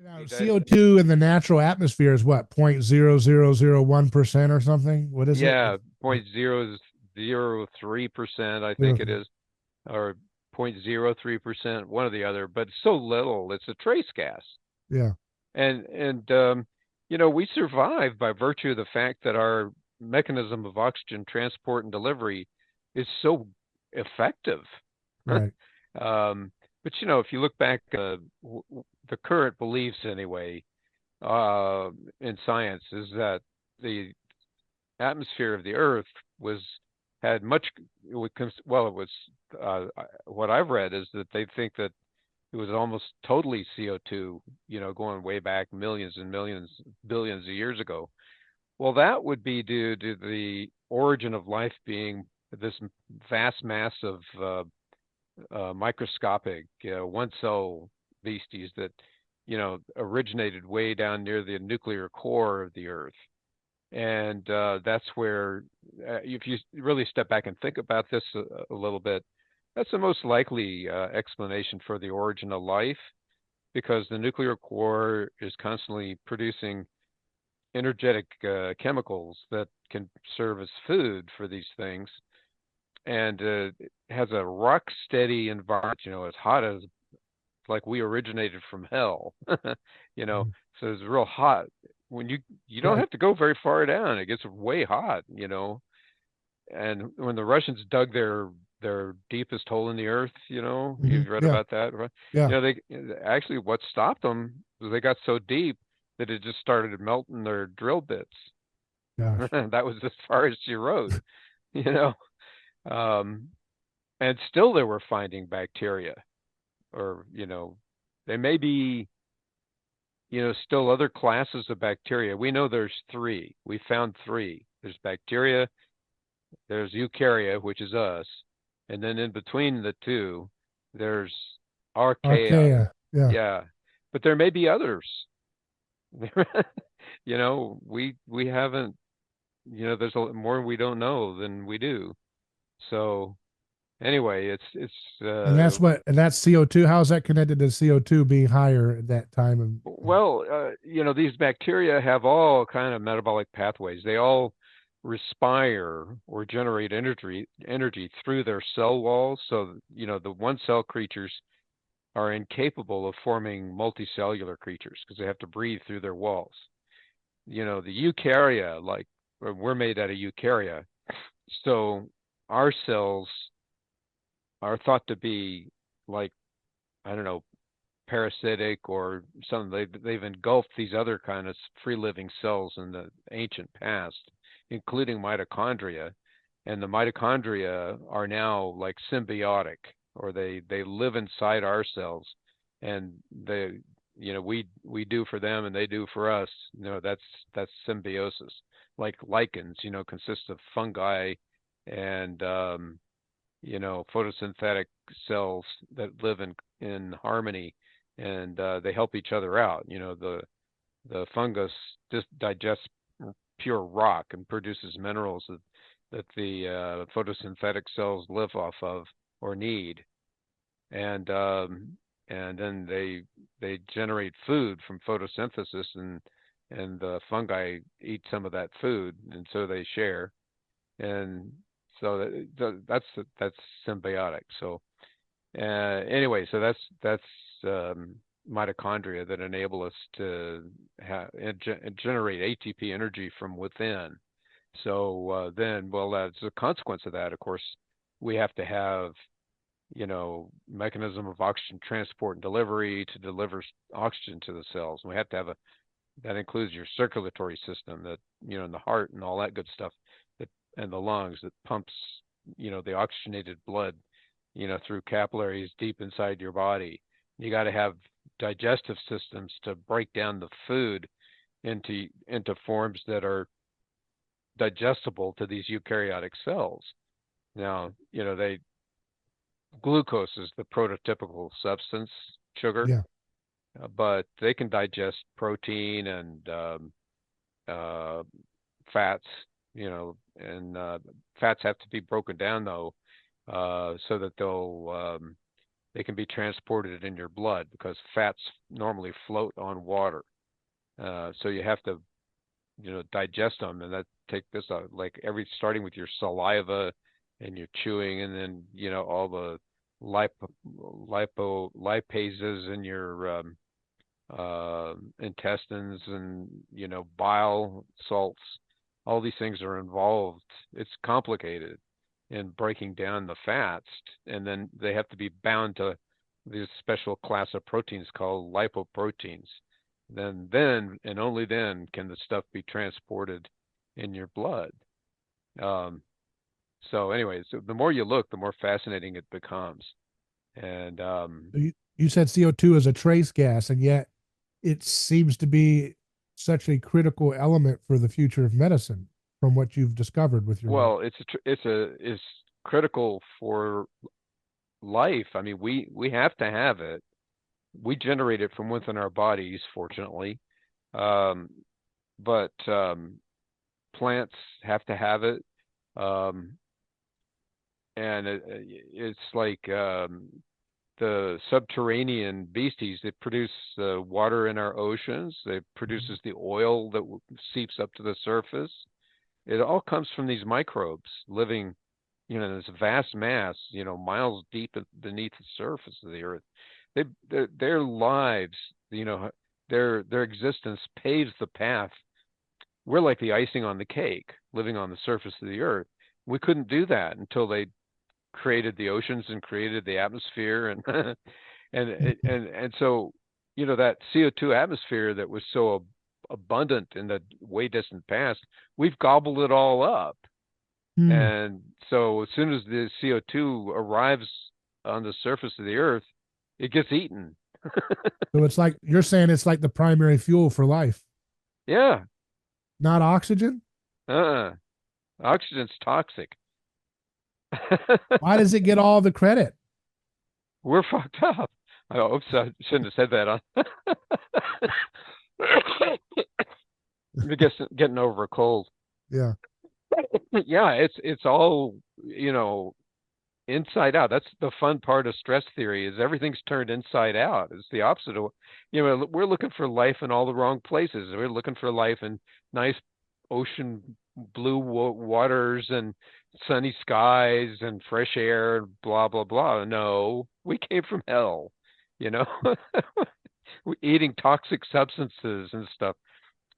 Now, He died. CO2 in the natural atmosphere is what, 0.0001% or something? What is it? Yeah, 0.003%, I think it Zero. is, or 0.03%, one or the other. But it's so little. It's a trace gas, Yeah, and we survive by virtue of the fact that our mechanism of oxygen transport and delivery is so effective. right. um, but if you look back, the current beliefs anyway, in science is that the atmosphere of the Earth was had much well, it was what I've read is that they think that it was almost totally CO2, going way back millions and millions, billions of years ago. Well, that would be due to the origin of life being this vast mass of microscopic one cell beasties that originated way down near the nuclear core of the Earth. And that's where, if you really step back and think about this a little bit, that's the most likely explanation for the origin of life, because the nuclear core is constantly producing energetic chemicals that can serve as food for these things, and it has a rock steady environment. As hot as, like, we originated from hell. you know, Mhm. so it's real hot. When you don't Right. have to go very far down, it gets way hot. And when the Russians dug their deepest hole in the earth, you've read Yeah, about that, right? yeah. They actually, what stopped them was they got so deep that it just started melting their drill bits. Gosh. That was as far as she rode, you know. Um, and still they were finding bacteria, or they may be, still other classes of bacteria. We know there's three. We found three. There's bacteria, there's eukarya, which is us, and then in between the two, there's archaea. Archaea. Yeah. Yeah, but there may be others. We haven't. There's more we don't know than we do. So anyway, And that's what, and that's CO2. How's that connected to CO2 being higher at that time? well, these bacteria have all kind of metabolic pathways. They all respire or generate energy through their cell walls. So, the one cell creatures are incapable of forming multicellular creatures because they have to breathe through their walls. The eukarya, like, we're made out of eukarya. So our cells are thought to be, like, I don't know, parasitic or something. They've engulfed these other kind of free living cells in the ancient past, including mitochondria, and the mitochondria are now like symbiotic, or they live inside our cells, and we do for them and they do for us. That's symbiosis. Like lichens, consist of fungi and photosynthetic cells that live in harmony, and they help each other out. The fungus just digests pure rock and produces minerals that the photosynthetic cells live off of or need, and then they generate food from photosynthesis, and the fungi eat some of that food, and so they share, and so that's symbiotic. So anyway, so that's mitochondria that enable us to generate ATP energy from within. So then, well, as a consequence of that, of course, we have to have, mechanism of oxygen transport and delivery to deliver oxygen to the cells. And we have to have that includes your circulatory system, that, and the heart and all that good stuff, that, and the lungs that pumps, the oxygenated blood, through capillaries deep inside your body. You got to have digestive systems to break down the food into forms that are digestible to these eukaryotic cells. Now, glucose is the prototypical substance, sugar, Yeah. but they can digest protein and uh, fats, and fats have to be broken down, though, so that they'll they can be transported in your blood because fats normally float on water. So you have to, digest them, and that take this out, like starting with your saliva and your chewing, and then, all the lipases in your intestines, and, bile salts. All these things are involved. It's complicated in breaking down the fats, and then they have to be bound to this special class of proteins called lipoproteins. Then and only then can the stuff be transported in your blood. So anyway, so the more you look, the more fascinating it becomes. And You said CO2 is a trace gas, and yet it seems to be such a critical element for the future of medicine, from what you've discovered with your work. well, it's critical for life. I mean, we have to have it. We generate it from within our bodies, fortunately. Um, but plants have to have it. Um, and it's like the subterranean beasties that produce water in our oceans. It produces the oil that seeps up to the surface. It all comes from these microbes living, in this vast mass, miles deep beneath the surface of the earth. Their lives, their existence paves the path. We're like the icing on the cake, living on the surface of the earth. We couldn't do that until they created the oceans and created the atmosphere, and and so, that CO2 atmosphere that was so abundant in the way distant past, we've gobbled it all up. Hmm. And so as soon as the CO2 arrives on the surface of the earth, it gets eaten. So it's like you're saying it's like the primary fuel for life, Yeah. not oxygen. Uh-uh. Oxygen's toxic. Why does it get all the credit? We're fucked up. Oh, oops, I shouldn't have said that. I guess getting over a cold. Yeah, Yeah, it's all, inside out. That's the fun part of stress theory, is everything's turned inside out. It's the opposite of, we're looking for life in all the wrong places. We're looking for life in nice ocean blue waters and sunny skies and fresh air and blah blah blah. No, we came from hell, you know. We're eating toxic substances and stuff.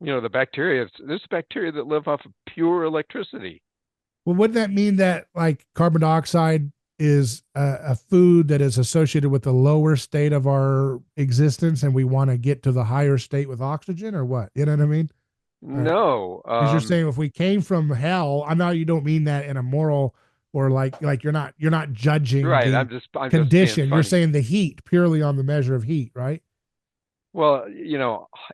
The bacteria, there's bacteria that live off of pure electricity. well, wouldn't that mean that like carbon dioxide is a food that is associated with the lower state of our existence, and we want to get to the higher state with oxygen, or what? You know what I mean? No, Because you're saying if we came from hell, I know you don't mean that in a moral or like you're not judging right. the I'm just being condition. You're funny. saying the heat purely on the measure of heat, right? Well,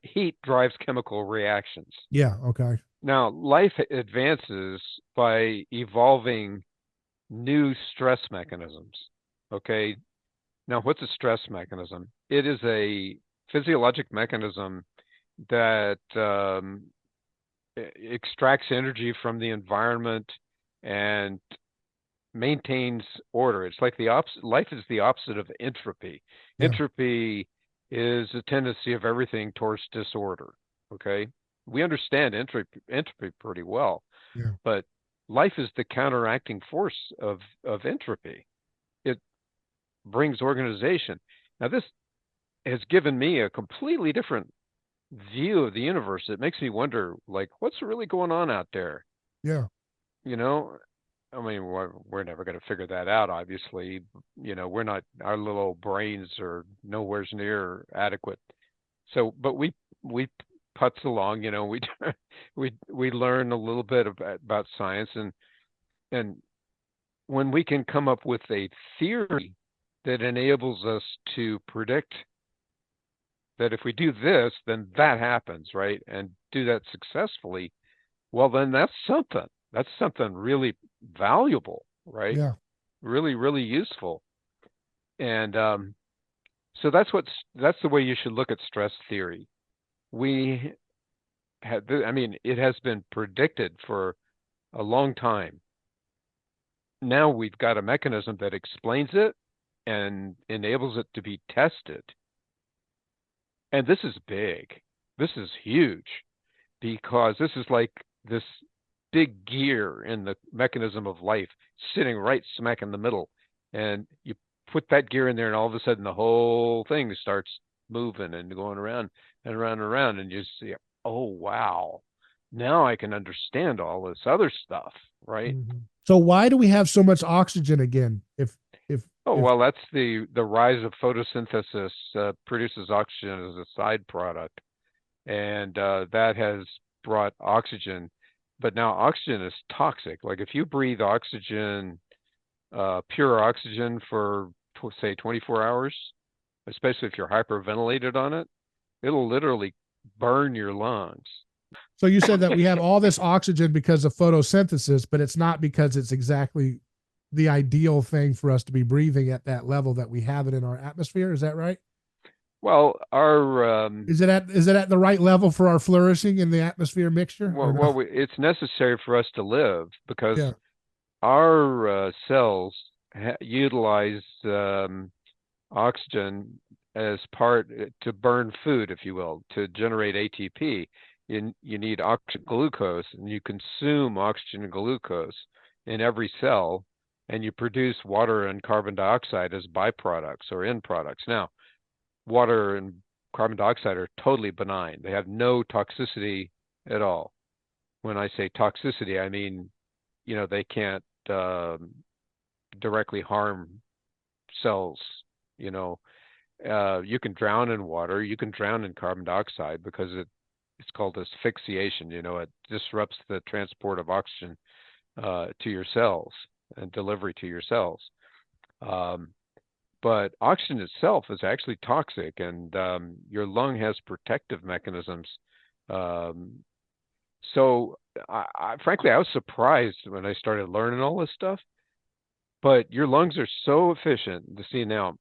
heat drives chemical reactions. Yeah. Okay. Now, life advances by evolving new stress mechanisms. Okay. Now, what's a stress mechanism? It is a physiologic mechanism that extracts energy from the environment and maintains order. It's like the opposite. Life is the opposite of entropy. Yeah. Entropy is a tendency of everything towards disorder. Okay, we understand entropy pretty well, Yeah. but life is the counteracting force of entropy. It brings organization. Now, this has given me a completely different view of the universe. It makes me wonder, like, what's really going on out there? Yeah. You know, I mean, we're never going to figure that out, obviously. We're not, our little brains are nowhere near adequate. So, but we putz along, we we learn a little bit about science, and when we can come up with a theory that enables us to predict that if we do this, then that happens, right? And do that successfully, well, then that's something. That's something really valuable, right? Yeah. Really, really useful. And so that's the way you should look at stress theory. We had, I mean, it has been predicted for a long time. Now we've got a mechanism that explains it, and enables it to be tested. And this is big. This is huge because this is like this big gear in the mechanism of life sitting right smack in the middle. And you put that gear in there, and all of a sudden the whole thing starts moving and going around and around and around. And you see, oh, wow, now I can understand all this other stuff, right? Mhm. So why do we have so much oxygen again? Oh, If well, that's the rise of photosynthesis, produces oxygen as a side product. And that has brought oxygen. But now oxygen is toxic. Like if you breathe oxygen, pure oxygen for say 24 hours, especially if you're hyperventilated on it, it'll literally burn your lungs. so you said that we have all this oxygen because of photosynthesis, but it's not because it's exactly the ideal thing for us to be breathing at that level that we have it in our atmosphere. Is that right? Well, our Is it at the right level for our flourishing in the atmosphere mixture or no? it's necessary for us to live because Yeah. our cells utilize oxygen as part to burn food, if you will, to generate ATP. You need oxygen glucose, and you consume oxygen and glucose in every cell, and you produce water and carbon dioxide as byproducts or end products. Now, water and carbon dioxide are totally benign. They have no toxicity at all. When I say toxicity, I mean, they can't directly harm cells. You know, you can drown in water, you can drown in carbon dioxide because it's called asphyxiation. It disrupts the transport of oxygen to your cells and delivery to your cells. Um, but oxygen itself is actually toxic, and your lung has protective mechanisms. Um, so, frankly, I was surprised when I started learning all this stuff. But your lungs are so efficient. To see now,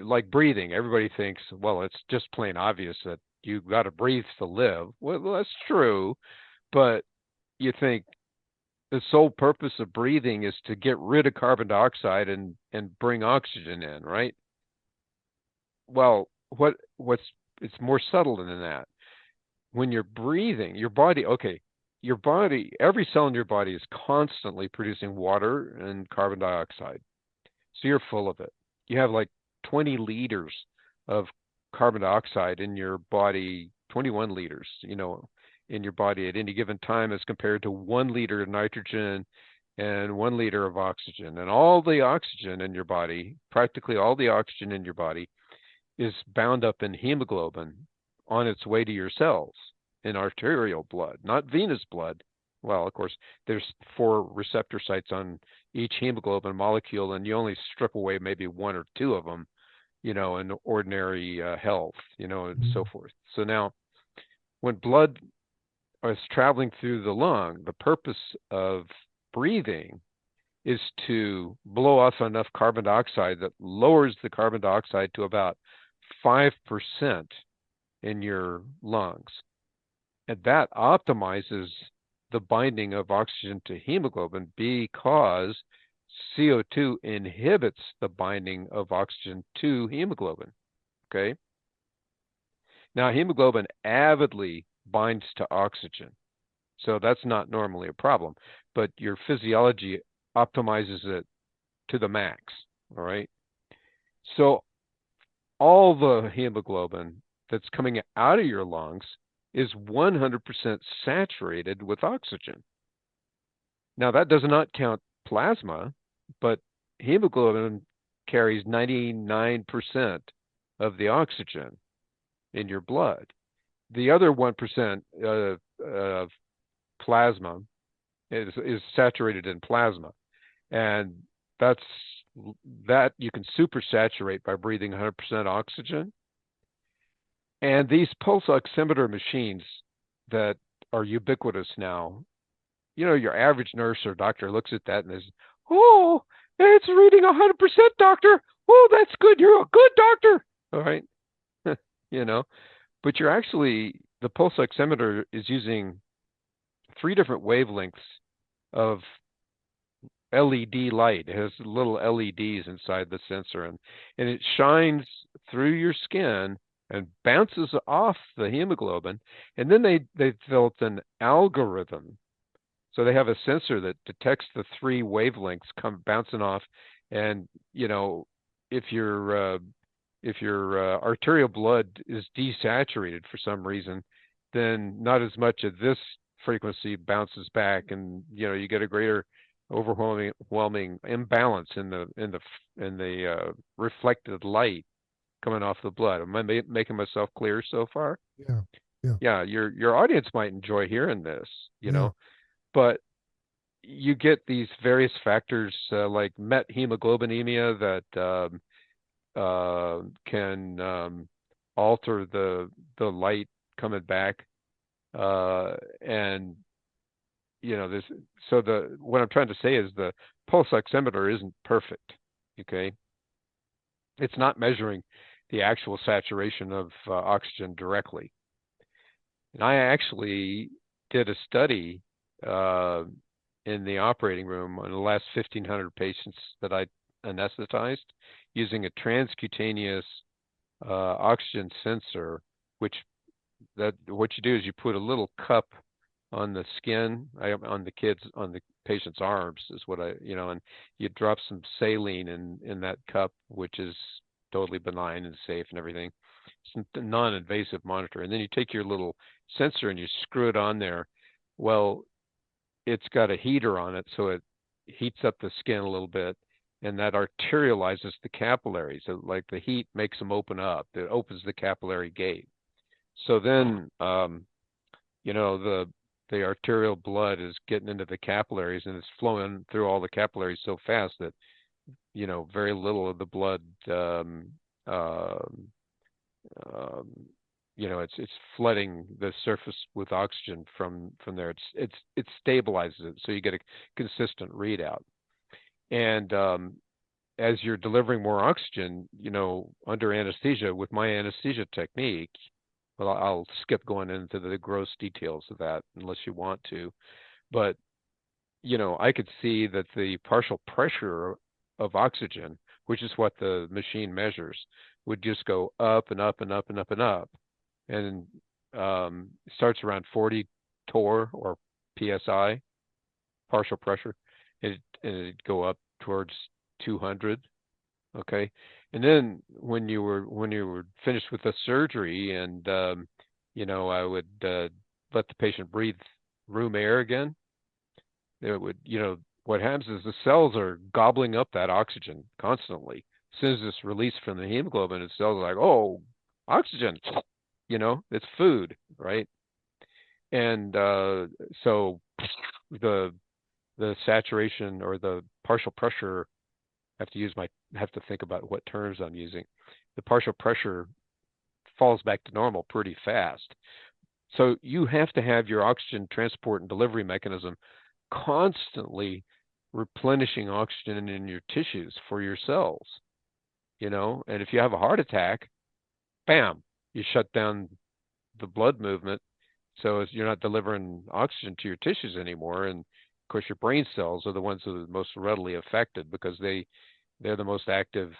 like breathing, everybody thinks, well, it's just plain obvious that you got to breathe to live. Well, that's true, but you think the sole purpose of breathing is to get rid of carbon dioxide and bring oxygen in, right? Well, what's it's more subtle than that. When you're breathing, your body, every cell in your body is constantly producing water and carbon dioxide. So you're full of it. You have like 20 liters of carbon dioxide in your body, 21 liters, in your body at any given time, as compared to 1 liter of nitrogen and 1 liter of oxygen. And all the oxygen in your body, practically all the oxygen in your body, is bound up in hemoglobin on its way to your cells in arterial blood, not venous blood. Well, of course, there's 4 receptor sites on each hemoglobin molecule, and you only strip away maybe 1 or 2 of them, in ordinary health, and so forth. So now, when blood is traveling through the lung, the purpose of breathing is to blow off enough carbon dioxide that lowers the carbon dioxide to about 5% in your lungs. And that optimizes the binding of oxygen to hemoglobin because CO2 inhibits the binding of oxygen to hemoglobin. Okay. Now, hemoglobin avidly binds to oxygen. So that's not normally a problem, but your physiology optimizes it to the max. All right. So all the hemoglobin that's coming out of your lungs is 100% saturated with oxygen. Now, that does not count plasma, but hemoglobin carries 99% of the oxygen in your blood. The other 1% of plasma is saturated in plasma. And that you can supersaturate by breathing 100% oxygen. And these pulse oximeter machines that are ubiquitous now, your average nurse or doctor looks at that and is, oh, it's reading 100%, doctor. Oh, that's good. You're a good doctor. All right. But the pulse oximeter is using 3 different wavelengths of LED light. It has little LEDs inside the sensor, and it shines through your skin and bounces off the hemoglobin. And then they built an algorithm. So they have a sensor that detects the three wavelengths come bouncing off, and if your arterial blood is desaturated for some reason, then not as much of this frequency bounces back, and you get a greater overwhelming imbalance in the reflected light coming off the blood. Am I making myself clear so far? Yeah. Yeah. Yeah, your audience might enjoy hearing this, Yeah. but you get these various factors like methemoglobinemia that can alter the light coming back, and this. So what I'm trying to say is the pulse oximeter isn't perfect. Okay, it's not measuring the actual saturation of oxygen directly. And I actually did a study uh, in the operating room on the last 1,500 patients that I anesthetized using a transcutaneous oxygen sensor, which what you do is you put a little cup on the skin, on the patient's arms is what and you drop some saline in that cup, which is totally benign and safe and everything. It's a non-invasive monitor. And then you take your little sensor and you screw it on there. Well, it's got a heater on it, so it heats up the skin a little bit, and that arterializes the capillaries. So like the heat makes them open up. It opens the capillary gate. So then, the arterial blood is getting into the capillaries, and it's flowing through all the capillaries so fast that very little of the blood uh, um, it's flooding the surface with oxygen from there. It stabilizes it, so you get a consistent readout. And as you're delivering more oxygen, under anesthesia with my anesthesia technique, well, I'll skip going into the gross details of that unless you want to, but I could see that the partial pressure of oxygen, which is what the machine measures, would just go up and up and up and up and up, and starts around 40 torr or psi, partial pressure, and it'd go up towards 200. Okay, and then when you were finished with the surgery, and I would let the patient breathe room air again. It would, what happens is the cells are gobbling up that oxygen constantly. As soon as it's released from the hemoglobin, the cells are like, oh, oxygen, it's food, right? And so the saturation or the partial pressure, have to think about what terms I'm using. The partial pressure falls back to normal pretty fast. So you have to have your oxygen transport and delivery mechanism constantly replenishing oxygen in your tissues for your cells, and if you have a heart attack, bam, you shut down the blood movement. So you're not delivering oxygen to your tissues anymore. And of course, your brain cells are the ones that are most readily affected because they're the most active,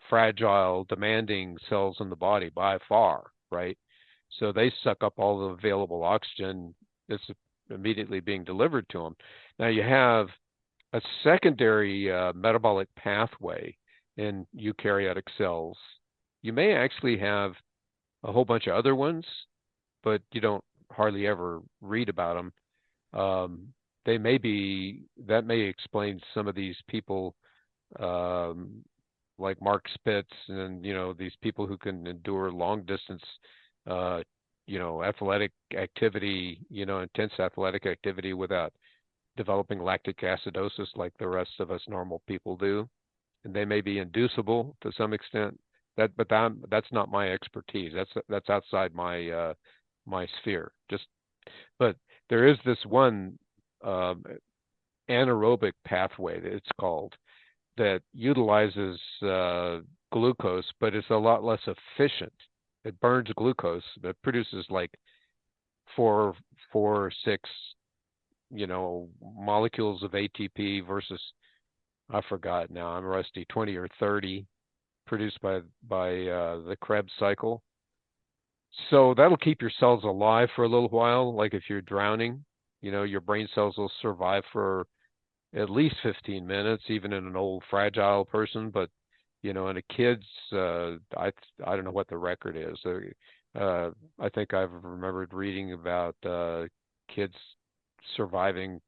fragile, demanding cells in the body by far, right? So they suck up all the available oxygen that's immediately being delivered to them. Now you have a secondary metabolic pathway in eukaryotic cells. You may actually have a whole bunch of other ones, but you don't hardly ever read about them. That may explain some of these people, like Mark Spitz, and these people who can endure long distance athletic activity, intense athletic activity without developing lactic acidosis like the rest of us normal people do. And they may be inducible to some extent. That's not my expertise. That's outside my sphere. But there is this one anaerobic pathway that it's called, that utilizes glucose, but it's a lot less efficient. It burns glucose, but produces like four, six, molecules of ATP versus I forgot now, I'm rusty, 20 or 30 produced by the Krebs cycle. So that'll keep your cells alive for a little while. Like if you're drowning, your brain cells will survive for at least 15 minutes, even in an old fragile person. But in a kid's, I don't know what the record is. I think I've remembered reading about kids surviving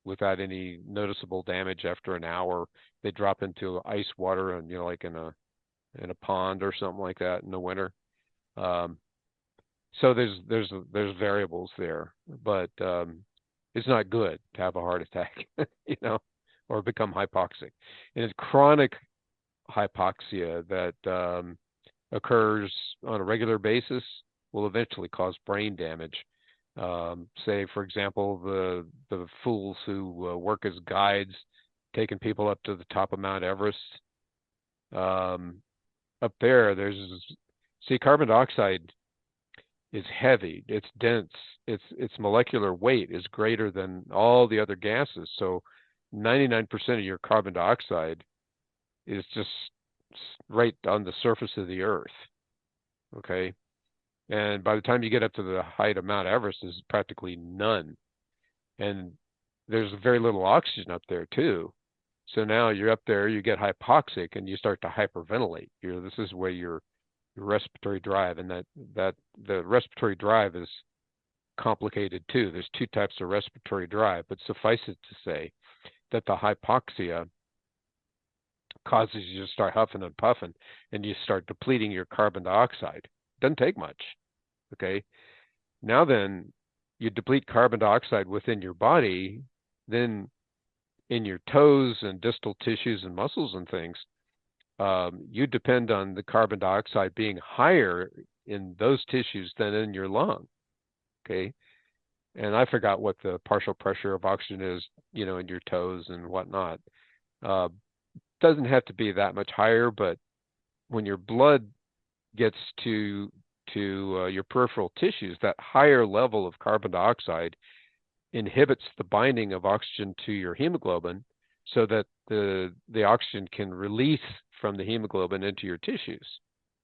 without any noticeable damage after an hour. They drop into ice water and like in a pond or something like that in the winter. Um, so there's variables there, but it's not good to have a heart attack, or become hypoxic. And it's chronic hypoxia that occurs on a regular basis will eventually cause brain damage. Say, for example, the fools who work as guides, taking people up to the top of Mount Everest. Up there, see, carbon dioxide is heavy, it's dense, its molecular weight is greater than all the other gases. So 99% of your carbon dioxide is just right on the surface of the earth. Okay. And by the time you get up to the height of Mount Everest, there's practically none. And there's very little oxygen up there too. So now you're up there, you get hypoxic and you start to hyperventilate. This is where your respiratory drive, and that the respiratory drive is complicated too. There's two types of respiratory drive, but suffice it to say that the hypoxia causes you to start huffing and puffing, and you start depleting your carbon dioxide. Doesn't take much. Okay. Now then, you deplete carbon dioxide within your body, then in your toes and distal tissues and muscles and things, you depend on the carbon dioxide being higher in those tissues than in your lung. Okay. And I forgot what the partial pressure of oxygen is, in your toes and whatnot. Doesn't have to be that much higher, but when your blood gets to your peripheral tissues, that higher level of carbon dioxide inhibits the binding of oxygen to your hemoglobin, so that the oxygen can release from the hemoglobin into your tissues.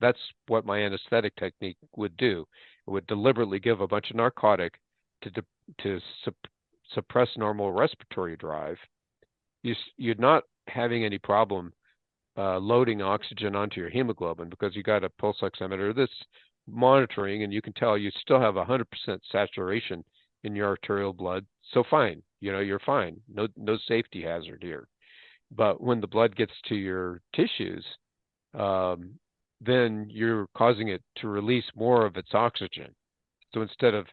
That's what my anesthetic technique would do. It would deliberately give a bunch of narcotic to suppress normal respiratory drive. You're not having any problem loading oxygen onto your hemoglobin, because you got a pulse oximeter that's monitoring, and you can tell you still have 100% saturation in your arterial blood. So fine, you're fine. No safety hazard here. But when the blood gets to your tissues, then you're causing it to release more of its oxygen. So instead of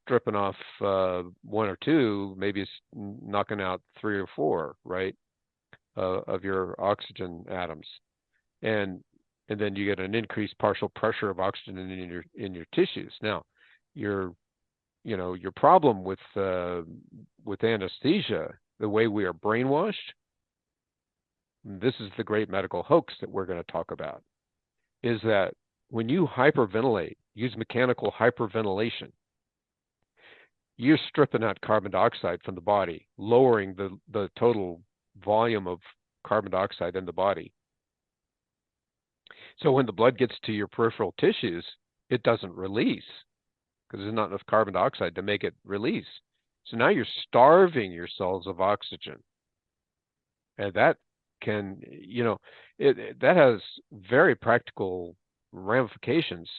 stripping off one or two, maybe it's knocking out 3 or 4, right, of your oxygen atoms, and then you get an increased partial pressure of oxygen in your tissues. Now, your problem with anesthesia, the way we are brainwashed, this is the great medical hoax that we're going to talk about, is that when you hyperventilate, use mechanical hyperventilation, you're stripping out carbon dioxide from the body, lowering the total volume of carbon dioxide in the body. So when the blood gets to your peripheral tissues, it doesn't release, because there's not enough carbon dioxide to make it release. So now you're starving your cells of oxygen. And that can, that has very practical ramifications.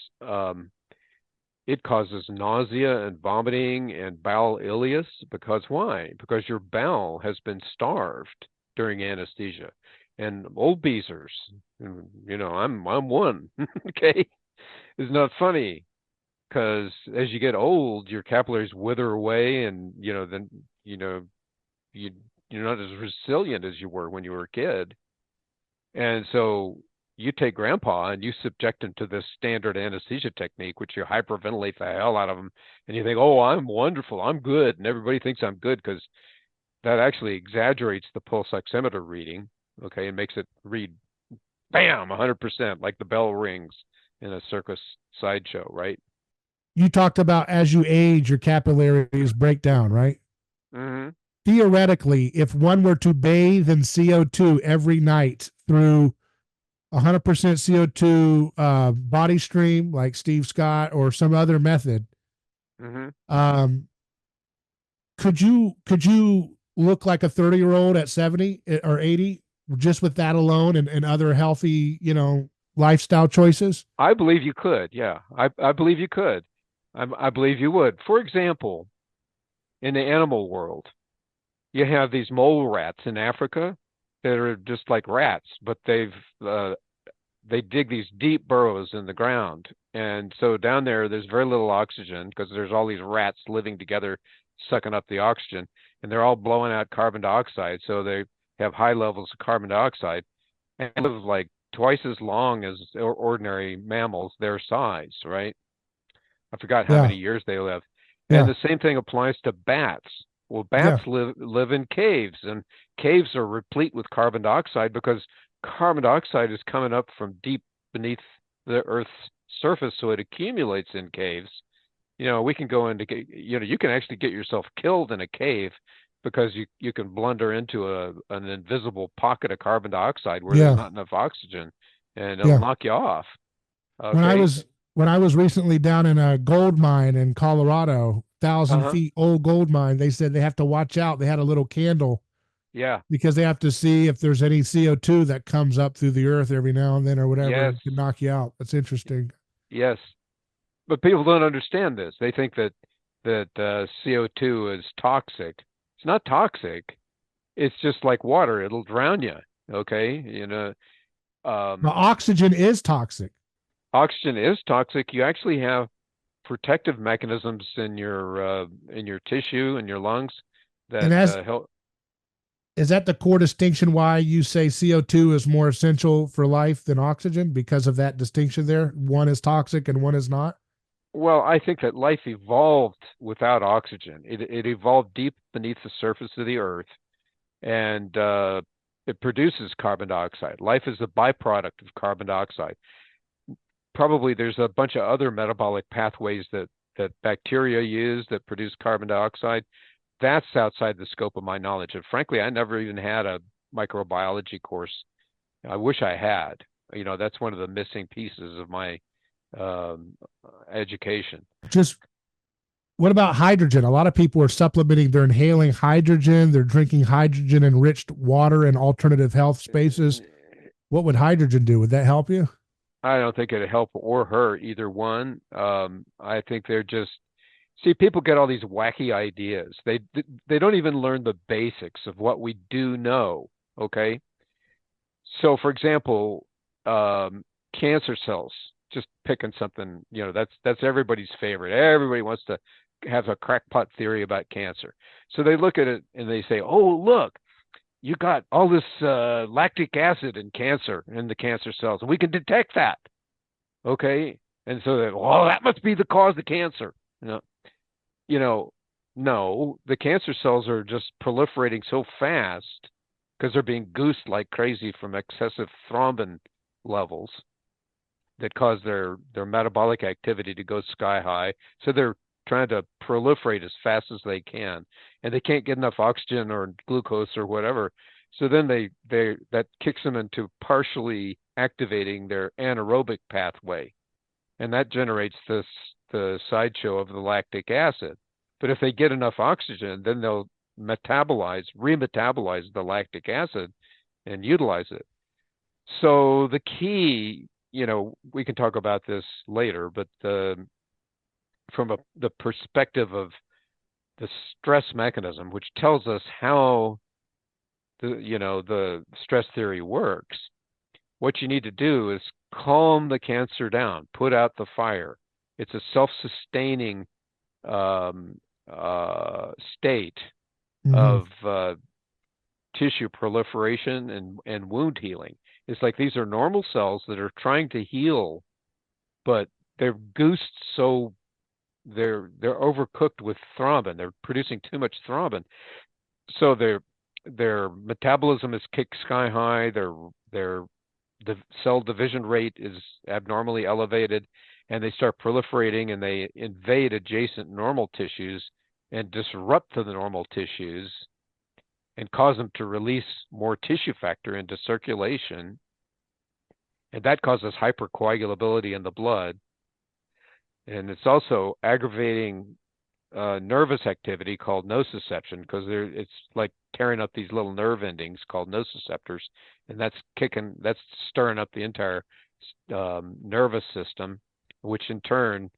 It causes nausea and vomiting and bowel ileus. Because why? Because your bowel has been starved during anesthesia. And old beezers, I'm one. Okay. It's not funny, because as you get old, your capillaries wither away, and then you're not as resilient as you were when you were a kid. And so you take grandpa and you subject him to this standard anesthesia technique, which you hyperventilate the hell out of him, and you think, oh, I'm wonderful, I'm good, and everybody thinks I'm good, because that actually exaggerates the pulse oximeter reading, okay, and makes it read, bam, 100%, like the bell rings in a circus sideshow, right? You talked about as you age, your capillaries break down, right? Mm-hmm. theoretically, if one were to bathe in CO2 every night through 100% CO2 body stream, like Steve Scott or some other method, Hmm. um, could you look like a 30-year-old at 70 or 80 just with that alone and other healthy, lifestyle choices? I believe you could. Yeah, I believe you could. I believe you would. For example, in the animal world, you have these mole rats in Africa that are just like rats, but uh, they dig these deep burrows in the ground. And so down there's very little oxygen because there's all these rats living together, sucking up the oxygen, and they're all blowing out carbon dioxide. So they have high levels of carbon dioxide and live like twice as long as ordinary mammals their size, right? I forgot how Yeah, many years they live. And yeah, the same thing applies to bats. Well, yeah, bats live in caves, and caves are replete with carbon dioxide because carbon dioxide is coming up from deep beneath the Earth's surface, so it accumulates in caves. We can go into, you can actually get yourself killed in a cave because you can blunder into an invisible pocket of carbon dioxide where there's yeah, not enough oxygen, and it'll yeah. knock you off. When I Okay. was when I was recently down in a gold mine in Colorado, thousand Uh-huh. feet old gold mine, they said they have to watch out. They had a little candle Yeah. because they have to see if there's any CO2 that comes up through the earth every now and then or whatever Yes. and can knock you out. That's interesting. Yes. But people don't understand this. They think that CO2 is toxic. It's not toxic. It's just like water. It'll drown you. Okay. Now, Um, oxygen is toxic, Oxygen is toxic. You actually have protective mechanisms in your tissue and your lungs and that as help. is that the core distinction why you say CO2 is more essential for life than oxygen because of that distinction there? One is toxic and one is not. Well, I think that life evolved without oxygen. It evolved deep beneath the surface of the earth, and it produces carbon dioxide. Life is a byproduct of carbon dioxide. Probably there's a bunch of other metabolic pathways that bacteria use that produce carbon dioxide. That's outside the scope of my knowledge. And frankly, I never even had a microbiology course. I wish I had. That's one of the missing pieces of my um, education. Just what about hydrogen? A lot of people are supplementing, they're inhaling hydrogen, they're drinking hydrogen enriched water in alternative health spaces. What would hydrogen do? Would that help you? I don't think it'd help or hurt either one. I think they're just see people get all these wacky ideas. They don't even learn the basics of what we do know. Okay, so for example, cancer cells. Just picking something, that's everybody's favorite. Everybody wants to have a crackpot theory about cancer. So they look at it and they say, "Oh, look, you got all this lactic acid in cancer in the cancer cells, and we can detect that." Okay, and so that, well, that must be the cause of cancer. You know, you know, no, the cancer cells are just proliferating so fast because they're being goosed like crazy from excessive thrombin levels that cause their metabolic activity to go sky high. So they're trying to proliferate as fast as they can, and they can't get enough oxygen or glucose or whatever. So then they that kicks them into partially activating their anaerobic pathway, and that generates the sideshow of the lactic acid. But if they get enough oxygen, then they'll remetabolize the lactic acid and utilize it. So the key, we can talk about this later, but from the perspective of the stress mechanism, which tells us how the stress theory works, what you need to do is calm the cancer down, put out the fire. It's a self-sustaining um, state Mm-hmm. of tissue proliferation and wound healing. It's like these are normal cells that are trying to heal, but they're goosed, so they're overcooked with thrombin. They're producing too much thrombin, so their metabolism is kicked sky high. Their the cell division rate is abnormally elevated, and they start proliferating and they invade adjacent normal tissues and disrupt the normal tissues. and cause them to release more tissue factor into circulation. And that causes hypercoagulability in the blood. And it's also aggravating nervous activity called nociception, because it's like tearing up these little nerve endings called nociceptors, and that's stirring up the entire nervous system, which in turn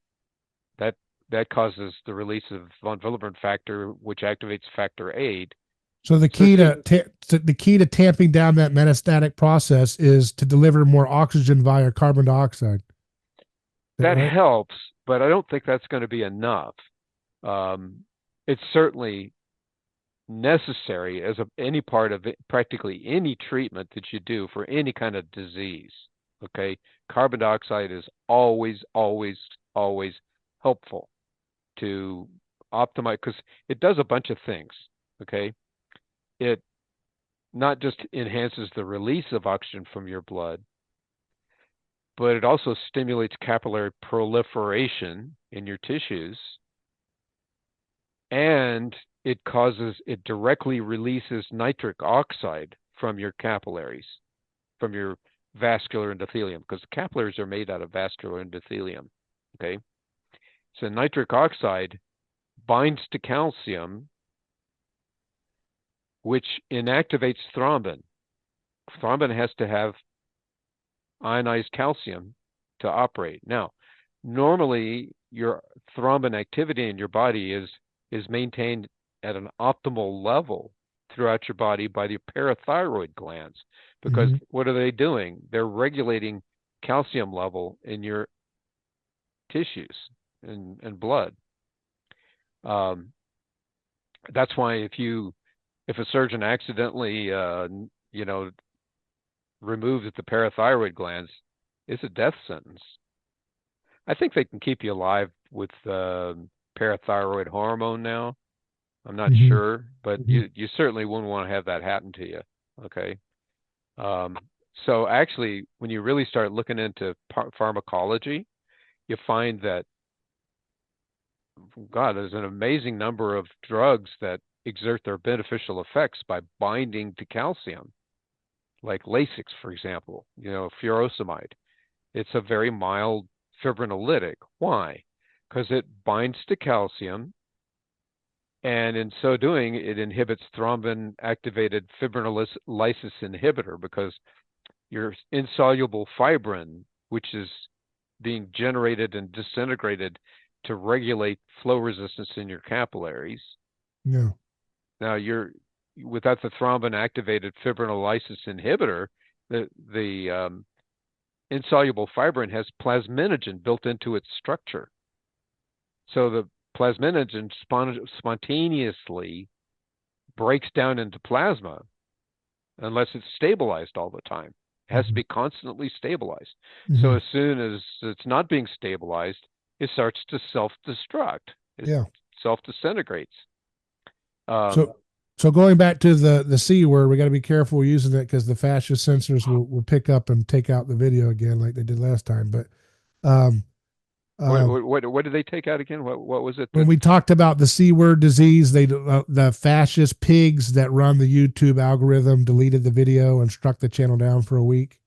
that causes the release of von Willebrand factor, which activates factor VIII. So the key to tamping down that metastatic process is to deliver more oxygen via carbon dioxide. That right? helps, but I don't think that's going to be enough. It's certainly necessary as any part of practically any treatment that you do for any kind of disease. Okay, carbon dioxide is always, always, always helpful to optimize, because it does a bunch of things. Okay, it not just enhances the release of oxygen from your blood, but it also stimulates capillary proliferation in your tissues, and it directly releases nitric oxide from your capillaries, from your vascular endothelium, because capillaries are made out of vascular endothelium. Okay, so nitric oxide binds to calcium, which inactivates thrombin. Thrombin has to have ionized calcium to operate. Now, normally your thrombin activity in your body is maintained at an optimal level throughout your body by the parathyroid glands, because what are they doing? They're regulating calcium level in your tissues and blood. That's why if a surgeon accidentally removes the parathyroid glands, it's a death sentence. I think they can keep you alive with parathyroid hormone now. I'm not sure, but you certainly wouldn't want to have that happen to you. Okay. So actually, when you really start looking into pharmacology, you find that, God, there's an amazing number of drugs that exert their beneficial effects by binding to calcium, like Lasix, for example, furosemide. It's a very mild fibrinolytic. Why? Because it binds to calcium, and in so doing, it inhibits thrombin-activated fibrinolysis inhibitor, because your insoluble fibrin, which is being generated and disintegrated to regulate flow resistance in your capillaries. Yeah. Now, without the thrombin-activated fibrinolysis inhibitor, the insoluble fibrin has plasminogen built into its structure. So the plasminogen spontaneously breaks down into plasma unless it's stabilized all the time. It has to be constantly stabilized. So as soon as it's not being stabilized, it starts to self-destruct. It self-disintegrates. So going back to the C word, we got to be careful using it, because the fascist censors will pick up and take out the video again like they did last time. But what did they take out again? What was it? When we talked about the C word disease, the fascist pigs that run the YouTube algorithm deleted the video and struck the channel down for a week.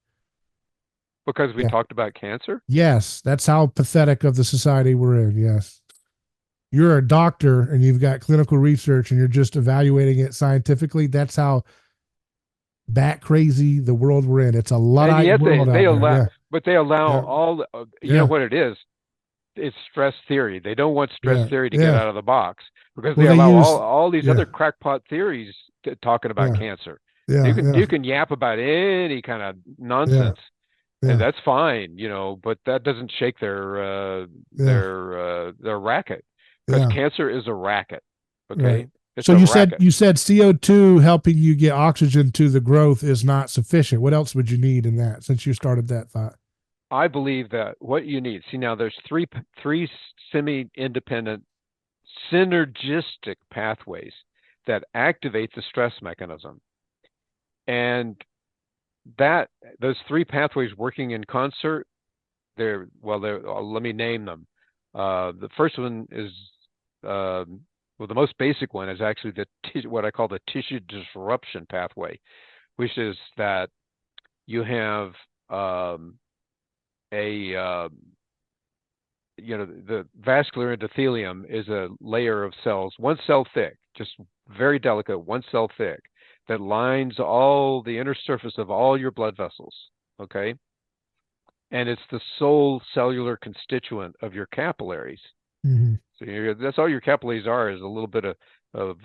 Because we talked about cancer? Yes, that's how pathetic of the society we're in. Yes. You're a doctor and you've got clinical research and you're just evaluating it scientifically. That's how bat crazy the world we're in. It's a Luddite world out there. But they allow all, you know what it is? It's stress theory. They don't want stress theory to get out of the box, because they allow all these other crackpot theories talking about cancer. You can yap about any kind of nonsense. And that's fine, but that doesn't shake their racket, because cancer is a racket. Okay. Right. So you said CO2 helping you get oxygen to the growth is not sufficient. What else would you need in that, since you started that thought? I believe that what you need, now there's three semi-independent synergistic pathways that activate the stress mechanism. And those three pathways working in concert, let me name them. The first one is Well, the most basic one is actually what I call the tissue disruption pathway, which is that you have a the vascular endothelium is a layer of cells, one cell thick, just very delicate, one cell thick, that lines all the inner surface of all your blood vessels. Okay. And it's the sole cellular constituent of your capillaries. Mm-hmm. So that's all your capillaries are, is a little bit of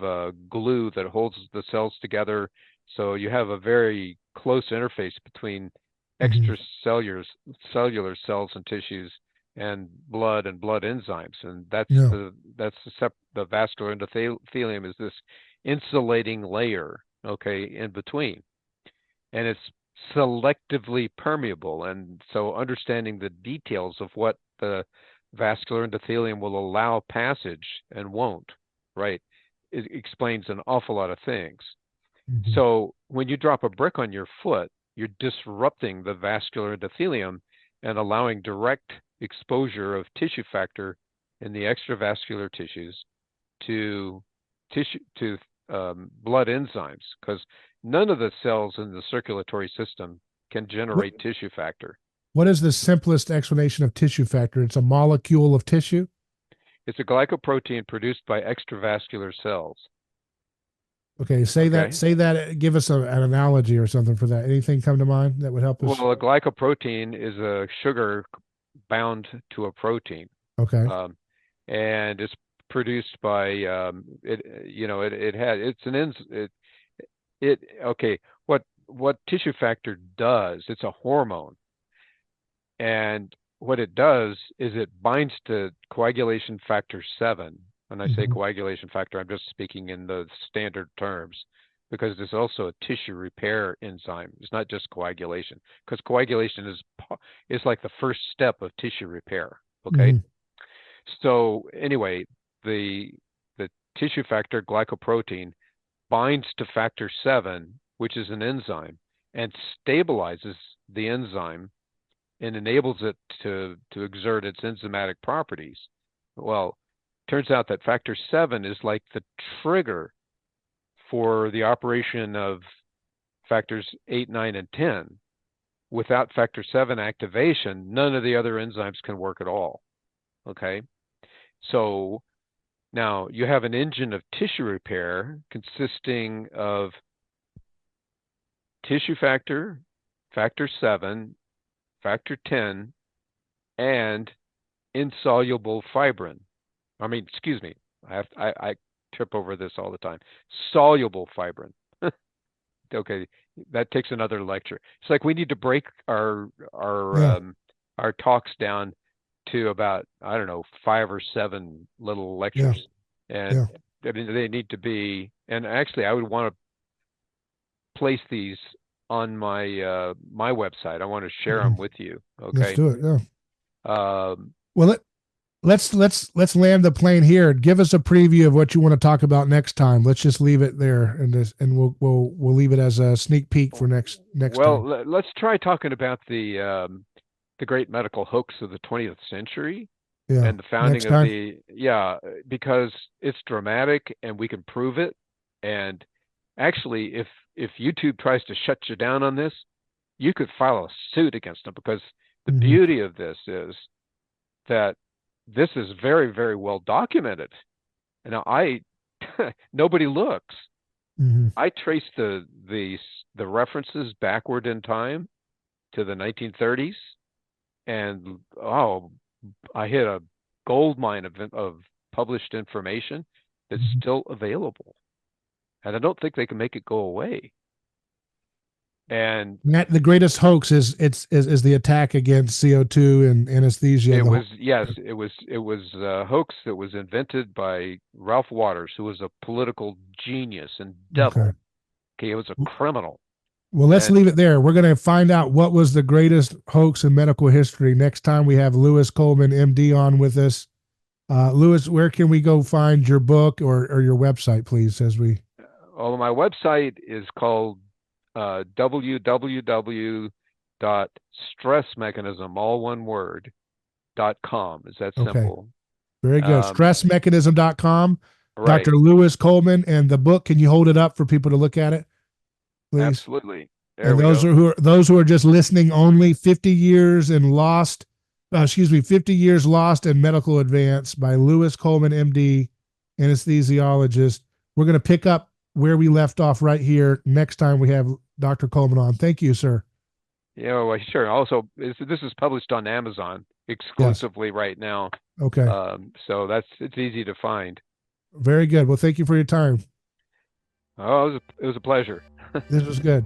glue that holds the cells together. So you have a very close interface between Mm-hmm. cellular cells and tissues and blood enzymes, and Yeah. the vascular endothelium is this insulating layer, okay, in between, and it's selectively permeable. And so understanding the details of what the vascular endothelium will allow passage and won't, right, it explains an awful lot of things. Mm-hmm. So when you drop a brick on your foot, you're disrupting the vascular endothelium and allowing direct exposure of tissue factor in the extravascular tissues to blood enzymes, because none of the cells in the circulatory system can What generate tissue factor. What is the simplest explanation of tissue factor? It's a molecule of tissue. It's a glycoprotein produced by extravascular cells. Okay, say that. Okay. Say that. Give us an analogy or something for that. Anything come to mind that would help us? Well, a glycoprotein is a sugar bound to a protein, Okay. um, and it's produced by it. It's an okay. What tissue factor does? It's a hormone, and what it does is it binds to coagulation factor 7. When I say Mm-hmm. coagulation factor, I'm just speaking in the standard terms, because there's also a tissue repair enzyme. It's not just coagulation, because coagulation is like the first step of tissue repair. Okay. Mm-hmm. So anyway, the the tissue factor glycoprotein binds to factor 7, which is an enzyme, and stabilizes the enzyme and enables it to exert its enzymatic properties. Well, turns out that factor 7 is like the trigger for the operation of factors 8, 9, and 10. Without factor 7 activation, none of the other enzymes can work at all. Okay? So now you have an engine of tissue repair consisting of tissue factor, factor 7, factor 10, and insoluble fibrin. I mean, excuse me, I trip over this all the time. Soluble fibrin. Okay, that takes another lecture. It's like we need to break Yeah. our talks down to about, I don't know, 5 or 7 little Yeah. lectures, and Yeah. they need to be. And actually, I would want to place these on my website. I want to share Mm-hmm. them with you. Let's Okay. do it. Yeah. Um, Well, let's land the plane here. Give us a preview of what you want to talk about next time. Let's just leave it there, and we'll leave it as a sneak peek for next well, time. let's try talking about the great medical hoax of the 20th century Yeah. and the founding Next of time. because it's dramatic and we can prove it. And actually, if YouTube tries to shut you down on this, you could file a suit against them, because the Mm-hmm. beauty of this is that this is very, very well documented. And now nobody looks. Mm-hmm. I traced the references backward in time to the 1930s, and I hit a gold mine of published information that's Mm-hmm. still available, and I don't think they can make it go away. And That the greatest hoax is the attack against CO2 and anesthesia. it The was, whole. yes, it was a hoax that was invented by Ralph Waters, who was a political genius and Okay. devil. Okay, it was a criminal. Well, let's And leave it there. We're going to find out what was the greatest hoax in medical history next time we have Lewis Coleman, MD, on with us. Lewis, where can we go find your book or your website, please? As we my website is called www.stressmechanism, all one word, .com. Is that Okay, simple? very good. Um, Stressmechanism.com. Right. Dr. Lewis Coleman, and the book. Can you hold it up for people to look at it, please? Absolutely. There And we go. those who are just listening only, 50 years in lost, 50 years lost in medical advance by Lewis Coleman, MD, anesthesiologist. We're going to pick up where we left off right here next time we have Dr. Coleman on. Thank you, sir. Yeah, well, sure. Also, this is published on Amazon Yes. exclusively right now. Okay. So it's easy to find. Very good. Well, thank you for your time. Oh, it was a pleasure. This was good.